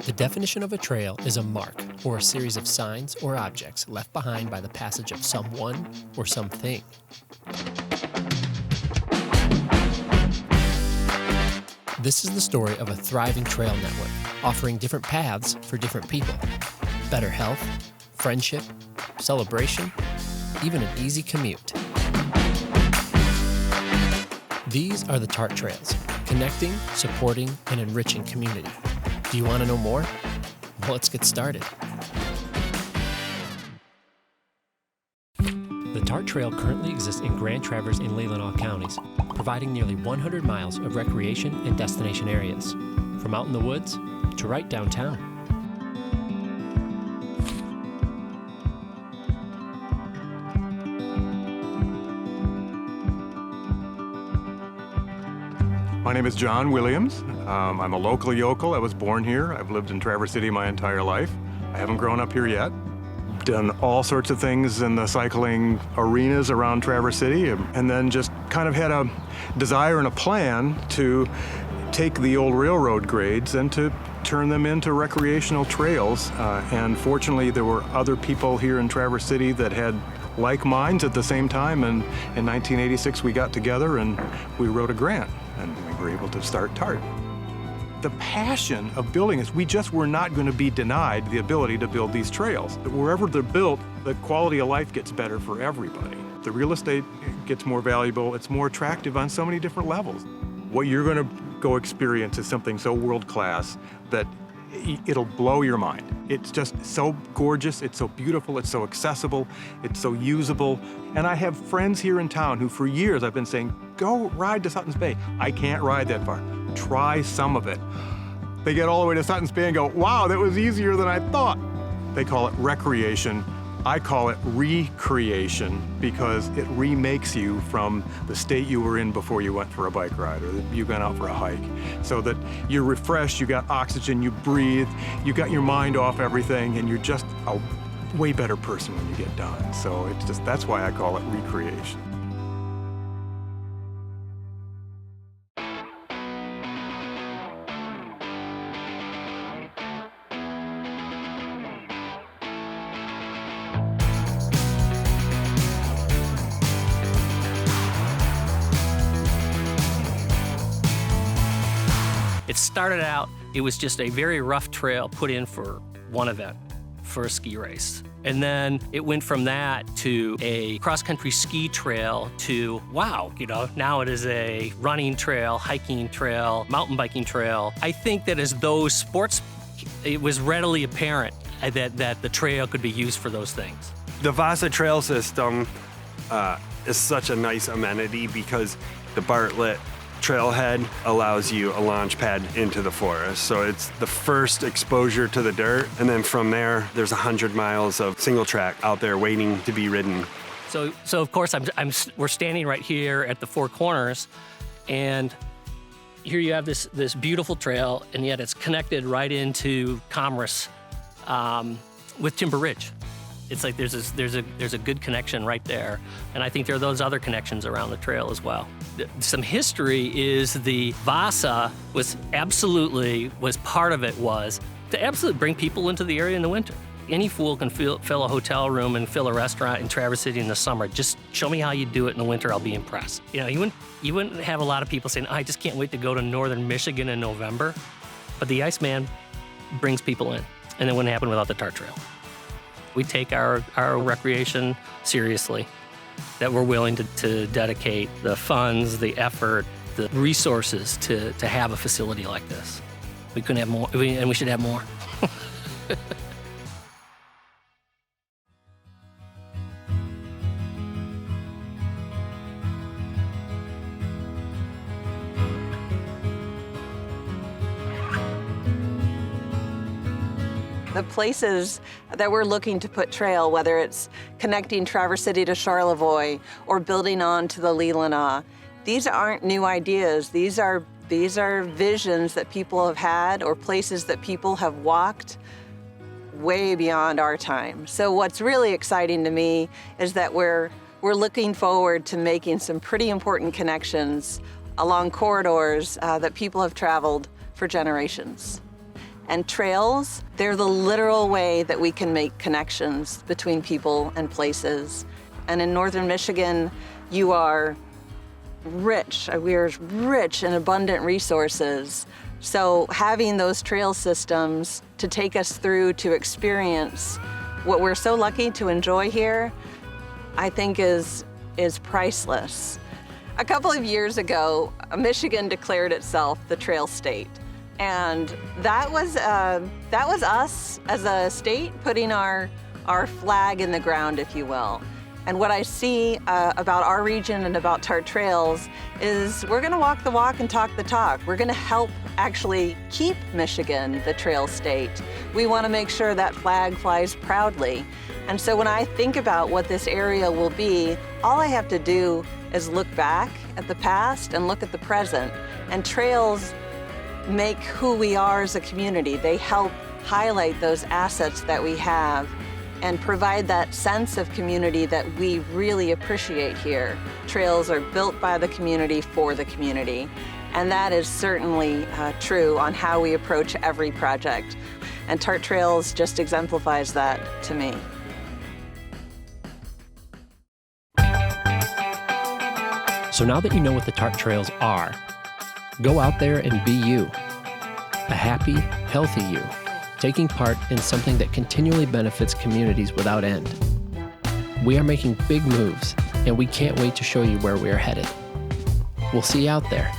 The definition of a trail is a mark or a series of signs or objects left behind by the passage of someone or something. This is the story of a thriving trail network, offering different paths for different people. Better health, friendship, celebration, even an easy commute. These are the TART trails, connecting, supporting, and enriching community. Do you want to know more? Well, let's get started. The TART Trail currently exists in Grand Traverse and Leelanau counties, providing nearly 100 miles of recreation and destination areas, from out in the woods to right downtown. My name is John Williams. I'm a local yokel. I was born here. I've lived in Traverse City my entire life. I haven't grown up here yet. Done all sorts of things in the cycling arenas around Traverse City, and then just kind of had a desire and a plan to take the old railroad grades and to turn them into recreational trails. And fortunately, there were other people here in Traverse City that had like minds at the same time, and in 1986 we got together and we wrote a grant, and we were able to start TART. The passion of building this, we just were not going to be denied the ability to build these trails. Wherever they're built, the quality of life gets better for everybody. The real estate gets more valuable, it's more attractive on so many different levels. What you're going to go experience is something so world-class that it'll blow your mind. It's just so gorgeous, it's so beautiful, it's so accessible, it's so usable. And I have friends here in town who for years I've been saying, go ride to Sutton's Bay. I can't ride that far. Try some of it. They get all the way to Sutton's Bay and go, wow, that was easier than I thought. They call it recreation. I call it recreation because it remakes you from the state you were in before you went for a bike ride or that you went out for a hike. So that you're refreshed, you got oxygen, you breathe, you got your mind off everything, and you're just a way better person when you get done. So it's just, that's why I call it recreation. It started out, it was just a very rough trail put in for one event, for a ski race. And then it went from that to a cross-country ski trail to, wow, now it is a running trail, hiking trail, mountain biking trail. I think that as those sports, it was readily apparent that the trail could be used for those things. The Vasa Trail System is such a nice amenity because the Bartlett Trailhead allows you a launch pad into the forest. So it's the first exposure to the dirt. And then from there, there's 100 miles of single track out there waiting to be ridden. So of course, we're standing right here at the Four Corners, and here you have this beautiful trail, and yet it's connected right into commerce with Timber Ridge. It's like there's a good connection right there, and I think there are those other connections around the trail as well. Some history is the Vasa was part of it was to absolutely bring people into the area in the winter. Any fool can fill a hotel room and fill a restaurant in Traverse City in the summer. Just show me how you do it in the winter, I'll be impressed. You wouldn't have a lot of people saying, I just can't wait to go to northern Michigan in November. But the Iceman brings people in, and it wouldn't happen without the TART Trail. We take our recreation seriously, that we're willing to dedicate the funds, the effort, the resources to have a facility like this. We couldn't have more, and we should have more. The places that we're looking to put trail, whether it's connecting Traverse City to Charlevoix or building on to the Leelanau, these aren't new ideas. These are visions that people have had or places that people have walked way beyond our time. So what's really exciting to me is that we're looking forward to making some pretty important connections along corridors that people have traveled for generations. And trails, they're the literal way that we can make connections between people and places. And in northern Michigan, you are rich. We're rich in abundant resources. So having those trail systems to take us through to experience what we're so lucky to enjoy here, I think is priceless. A couple of years ago, Michigan declared itself the trail state. And that was us as a state putting our flag in the ground, if you will. And what I see about our region and about TART Trails is we're gonna walk the walk and talk the talk. We're gonna help actually keep Michigan the trail state. We wanna make sure that flag flies proudly. And so when I think about what this area will be, all I have to do is look back at the past and look at the present. And trails make who we are as a community. They help highlight those assets that we have and provide that sense of community that we really appreciate here. Trails are built by the community for the community. And that is certainly true on how we approach every project. And TART Trails just exemplifies that to me. So now that you know what the TART Trails are, go out there and be you. A happy, healthy you, taking part in something that continually benefits communities without end. We are making big moves, and we can't wait to show you where we are headed. We'll see you out there.